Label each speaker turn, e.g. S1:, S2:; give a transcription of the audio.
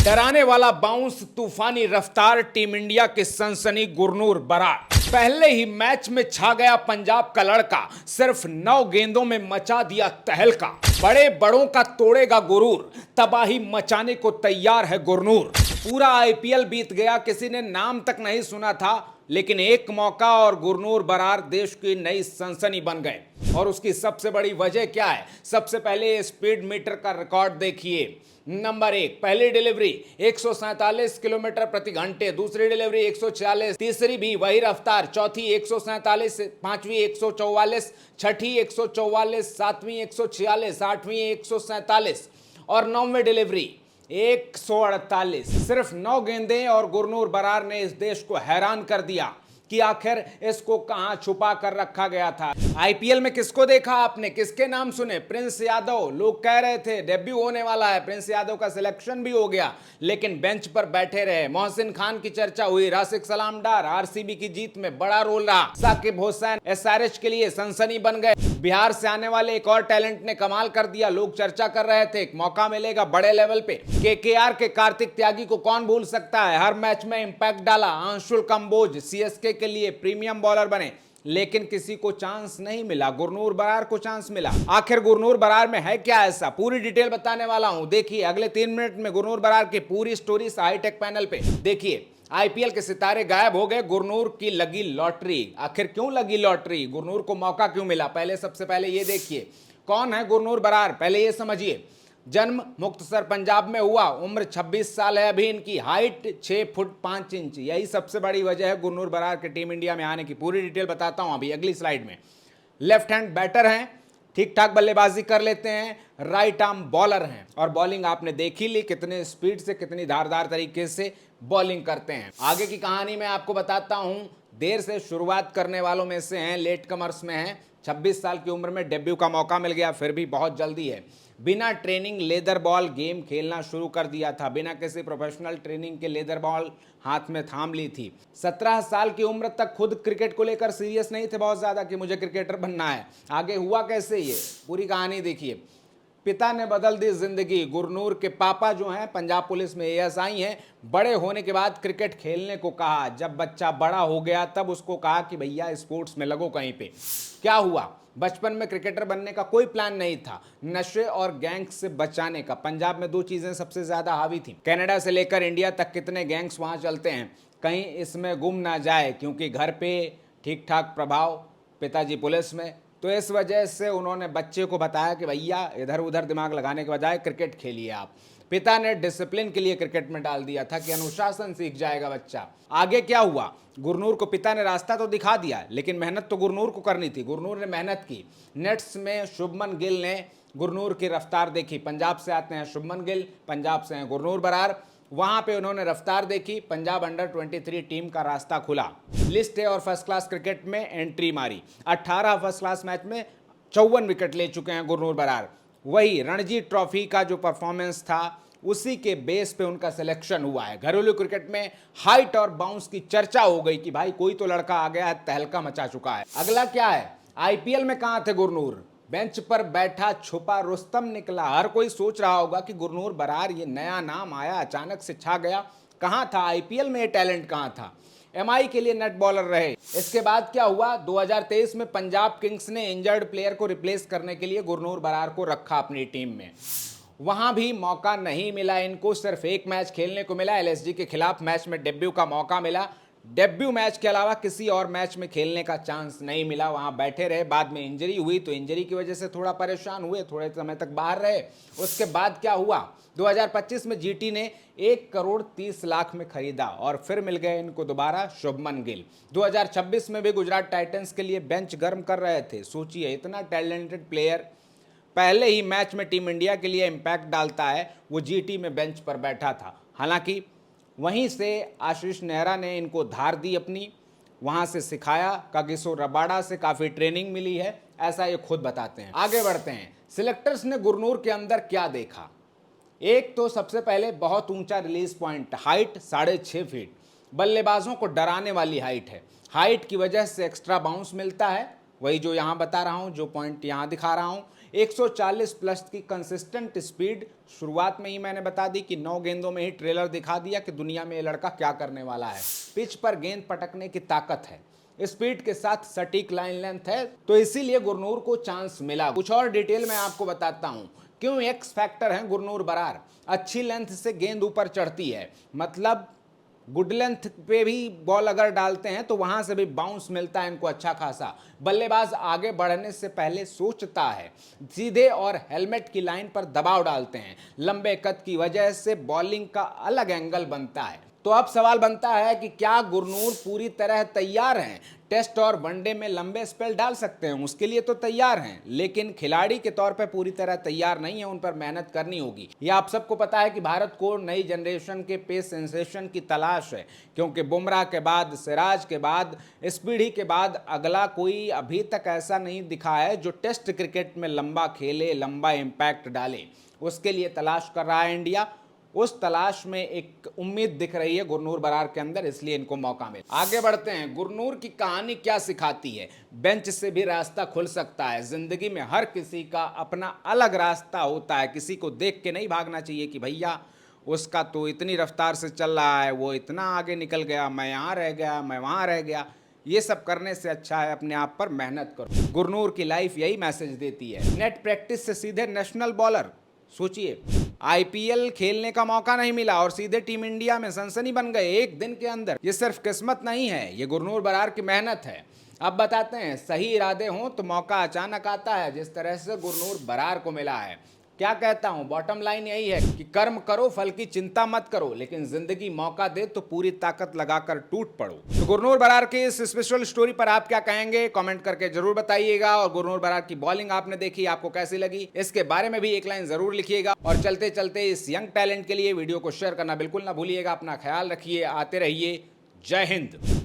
S1: डराने वाला बाउंस, तूफानी रफ्तार, टीम इंडिया के सनसनी गुरनूर बरार। पहले ही मैच में छा गया पंजाब का लड़का, सिर्फ 9 गेंदों में मचा दिया तहलका। बड़े बड़ों का तोड़ेगा गुरूर, तबाही मचाने को तैयार है गुरनूर। पूरा आईपीएल बीत गया, किसी ने नाम तक नहीं सुना था, लेकिन एक मौका और गुरनूर बरार देश की नई सनसनी बन गए। और उसकी सबसे बड़ी वजह क्या है? सबसे पहले स्पीड मीटर का रिकॉर्ड देखिए। नंबर 1, पहली डिलीवरी 147 किलोमीटर प्रति घंटे, दूसरी डिलीवरी 146, तीसरी भी वही रफ्तार, चौथी 147, पांचवी 144, छठी 144, सातवीं 146, आठवीं 147 और 9वीं डिलीवरी 148। सिर्फ 9 गेंदें और गुरनूर बरार ने इस देश को हैरान कर दिया कि आखिर इसको कहां छुपा कर रखा गया था। आईपीएल में किसको देखा आपने, किसके नाम सुने? प्रिंस यादव। लोग कह रहे थे डेब्यू होने वाला है, प्रिंस यादव का सिलेक्शन भी हो गया, लेकिन बेंच पर बैठे रहे। मोहसिन खान की चर्चा हुई, राशिक सलाम डार, आरसीबी की जीत में बड़ा रोल रहा। साकिब हुसैन एसआरएच के लिए सनसनी बन गए। बिहार से आने वाले एक और टैलेंट ने कमाल कर दिया, लोग चर्चा कर रहे थे, एक मौका मिलेगा बड़े लेवल पे। केकेआर के कार्तिक त्यागी को कौन भूल सकता है, हर मैच में इंपैक्ट डाला। अंशुल कंबोज सीएसके के लिए प्रीमियम बॉलर बने, लेकिन किसी को चांस नहीं मिला। गुरनूर बरार को चांस मिला। आखिर गुरनूर बरार में है क्या ऐसा, पूरी डिटेल बताने वाला हूं। देखिए अगले 3 मिनट में गुरनूर बरार की पूरी स्टोरी हाईटेक पैनल पे। देखिए आईपीएल के सितारे गायब हो गए, गुरनूर की लगी लॉटरी। आखिर क्यों लगी लॉटरी, गुरनूर को मौका क्यों मिला? पहले सबसे पहले ये देखिए कौन है गुरनूर बरार, पहले ये समझिए। जन्म मुक्तसर पंजाब में हुआ, उम्र 26 साल है अभी इनकी, हाइट 6 फुट 5 इंच। यही सबसे बड़ी वजह है गुरनूर बरार के टीम इंडिया में आने की। पूरी डिटेल बताता हूं अभी अगली स्लाइड में। लेफ्ट हैंड बैटर हैं, ठीक ठाक बल्लेबाजी कर लेते हैं, राइट आर्म बॉलर हैं और बॉलिंग आपने देख ही ली, कितने स्पीड से कितनी धारदार तरीके से बॉलिंग करते हैं। आगे की कहानी मैं आपको बताता हूं। देर से शुरुआत करने वालों में से हैं, लेट कमर्स में हैं। 26 साल की उम्र में डेब्यू का मौका मिल गया, फिर भी बहुत जल्दी है। बिना ट्रेनिंग लेदर बॉल गेम खेलना शुरू कर दिया था, बिना किसी प्रोफेशनल ट्रेनिंग के लेदर बॉल हाथ में थाम ली थी। 17 साल की उम्र तक खुद क्रिकेट को लेकर सीरियस नहीं थे बहुत ज़्यादा कि मुझे क्रिकेटर बनना है। आगे हुआ कैसे, ये पूरी कहानी देखिए। पिता ने बदल दी जिंदगी। गुरनूर के पापा जो हैं पंजाब पुलिस में एएसआई हैं। बड़े होने के बाद क्रिकेट खेलने को कहा। जब बच्चा बड़ा हो गया तब उसको कहा कि भैया स्पोर्ट्स में लगो कहीं पे। क्या हुआ, बचपन में क्रिकेटर बनने का कोई प्लान नहीं था, नशे और गैंग्स से बचाने का। पंजाब में 2 चीजें सबसे ज्यादा हावी थी, कनाडा से लेकर इंडिया तक कितने गैंग्स वहां चलते हैं, कहीं इसमें गुम ना जाए, क्योंकि घर पे ठीक ठाक प्रभाव, पिताजी पुलिस में। तो इस वजह से उन्होंने बच्चे को बताया कि भैया इधर उधर दिमाग लगाने के बजाय क्रिकेट खेलिए आप। पिता ने डिसिप्लिन के लिए क्रिकेट में डाल दिया था कि अनुशासन सीख जाएगा बच्चा। आगे क्या हुआ, गुरनूर को पिता ने रास्ता तो दिखा दिया, लेकिन मेहनत तो गुरनूर को करनी थी। गुरनूर ने मेहनत की। नेट्स में शुभमन गिल ने गुरनूर की रफ्तार देखी। पंजाब से आते हैं शुभमन गिल, पंजाब से हैं गुरनूर बरार। वहां पे उन्होंने रफ्तार देखी, पंजाब अंडर 23 टीम का रास्ता खुला। लिस्ट है और फर्स्ट क्लास क्रिकेट में एंट्री मारी। 18 फर्स्ट क्लास मैच में 54 विकेट ले चुके हैं गुरनूर बरार। वही रणजी ट्रॉफी का जो परफॉर्मेंस था उसी के बेस पे उनका सिलेक्शन हुआ है। घरेलू क्रिकेट में हाइट और बाउंस की चर्चा हो गई कि भाई कोई तो लड़का आ गया है, तहलका मचा चुका है। अगला क्या है, आईपीएल में कहां थे गुरनूर? बेंच पर बैठा छुपा रुस्तम निकला। हर कोई सोच रहा होगा कि गुरनूर बरार ये नया नाम आया, अचानक से छा गया, कहां था आईपीएल में, ये टैलेंट कहां था? एमआई के लिए नेट बॉलर रहे। इसके बाद क्या हुआ, 2023 में पंजाब किंग्स ने इंजर्ड प्लेयर को रिप्लेस करने के लिए गुरनूर बरार को रखा अपनी टीम में। वहां भी मौका नहीं मिला इनको, सिर्फ एक मैच खेलने को मिला, एलएसजी के खिलाफ मैच में डेब्यू का मौका मिला। डेब्यू मैच के अलावा किसी और मैच में खेलने का चांस नहीं मिला, वहां बैठे रहे। बाद में इंजरी हुई तो इंजरी की वजह से थोड़ा परेशान हुए, थोड़े समय तक बाहर रहे। उसके बाद क्या हुआ, 2025 में जीटी ने 1 करोड़ 30 लाख में खरीदा और फिर मिल गए इनको दोबारा शुभमन गिल। 2026 में भी गुजरात टाइटंस के लिए बेंच गर्म कर रहे थे। सोचिए इतना टैलेंटेड प्लेयर पहले ही मैच में टीम इंडिया के लिए इंपैक्ट डालता है, वो जीटी में बेंच पर बैठा था। हालांकि वहीं से आशीष नेहरा ने इनको धार दी अपनी, वहां से सिखाया। कागिसो रबाडा से काफ़ी ट्रेनिंग मिली है, ऐसा ये खुद बताते हैं। आगे बढ़ते हैं, सिलेक्टर्स ने गुरनूर के अंदर क्या देखा? एक तो सबसे पहले बहुत ऊंचा रिलीज पॉइंट, हाइट 6.5 फीट, बल्लेबाजों को डराने वाली हाइट है। हाइट की वजह से एक्स्ट्रा बाउंस मिलता है, वही जो यहाँ बता रहा हूँ, जो पॉइंट यहाँ दिखा रहा हूँ। 140 प्लस की कंसिस्टेंट स्पीड। शुरुआत में ही मैंने बता दी कि 9 गेंदों में ही ट्रेलर दिखा दिया कि दुनिया में ये लड़का क्या करने वाला है। पिच पर गेंद पटकने की ताकत है, स्पीड के साथ सटीक लाइन लेंथ है, तो इसीलिए गुरनूर को चांस मिला। कुछ और डिटेल में आपको बताता हूं क्यों एक्स फैक्टर है गुरनूर बरार। अच्छी लेंथ से गेंद ऊपर चढ़ती है, मतलब गुड लेंथ पे भी बॉल अगर डालते हैं तो वहां से भी बाउंस मिलता है इनको अच्छा खासा। बल्लेबाज आगे बढ़ने से पहले सोचता है, सीधे और हेलमेट की लाइन पर दबाव डालते हैं। लंबे कद की वजह से बॉलिंग का अलग एंगल बनता है। तो अब सवाल बनता है कि क्या गुरनूर पूरी तरह तैयार हैं? टेस्ट और वनडे में लंबे स्पेल डाल सकते हैं, उसके लिए तो तैयार हैं, लेकिन खिलाड़ी के तौर पे पूरी तरह तैयार नहीं है। उन पर मेहनत करनी होगी। ये आप सबको पता है कि भारत को नई जनरेशन के पेस सेंसेशन की तलाश है, क्योंकि बुमराह के बाद, सिराज के बाद, इस पीढ़ी के बाद अगला कोई अभी तक ऐसा नहीं दिखा है जो टेस्ट क्रिकेट में लंबा खेले, लंबा इम्पैक्ट डाले। उसके लिए तलाश कर रहा है इंडिया। उस तलाश में एक उम्मीद दिख रही है गुरनूर बरार के अंदर, इसलिए इनको मौका मिला। आगे बढ़ते हैं। गुरनूर की कहानी क्या सिखाती है? बेंच से भी रास्ता खुल सकता है। जिंदगी में हर किसी का अपना अलग रास्ता होता है। किसी को देख के नहीं भागना चाहिए कि भैया उसका तो इतनी रफ्तार से चल रहा है, वो इतना आगे निकल गया, मैं यहाँ रह गया, मैं वहाँ रह गया। ये सब करने से अच्छा है अपने आप पर मेहनत करो। गुरनूर की लाइफ यही मैसेज देती है। नेट प्रैक्टिस से सीधे नेशनल बॉलर। सोचिए, आईपीएल खेलने का मौका नहीं मिला और सीधे टीम इंडिया में सनसनी बन गए एक दिन के अंदर। ये सिर्फ किस्मत नहीं है, ये गुरनूर बरार की मेहनत है। अब बताते हैं, सही इरादे हों तो मौका अचानक आता है, जिस तरह से गुरनूर बरार को मिला है। क्या कहता हूं, बॉटम लाइन यही है कि कर्म करो, फल की चिंता मत करो, लेकिन जिंदगी मौका दे तो पूरी ताकत लगाकर टूट पड़ो। तो गुरनूर बरार के इस स्पेशल स्टोरी पर आप क्या कहेंगे, कमेंट करके जरूर बताइएगा। और गुरनूर बरार की बॉलिंग आपने देखी, आपको कैसी लगी, इसके बारे में भी एक लाइन जरूर लिखिएगा। और चलते चलते इस यंग टैलेंट के लिए वीडियो को शेयर करना बिल्कुल ना भूलिएगा। अपना ख्याल रखिए, आते रहिए। जय हिंद।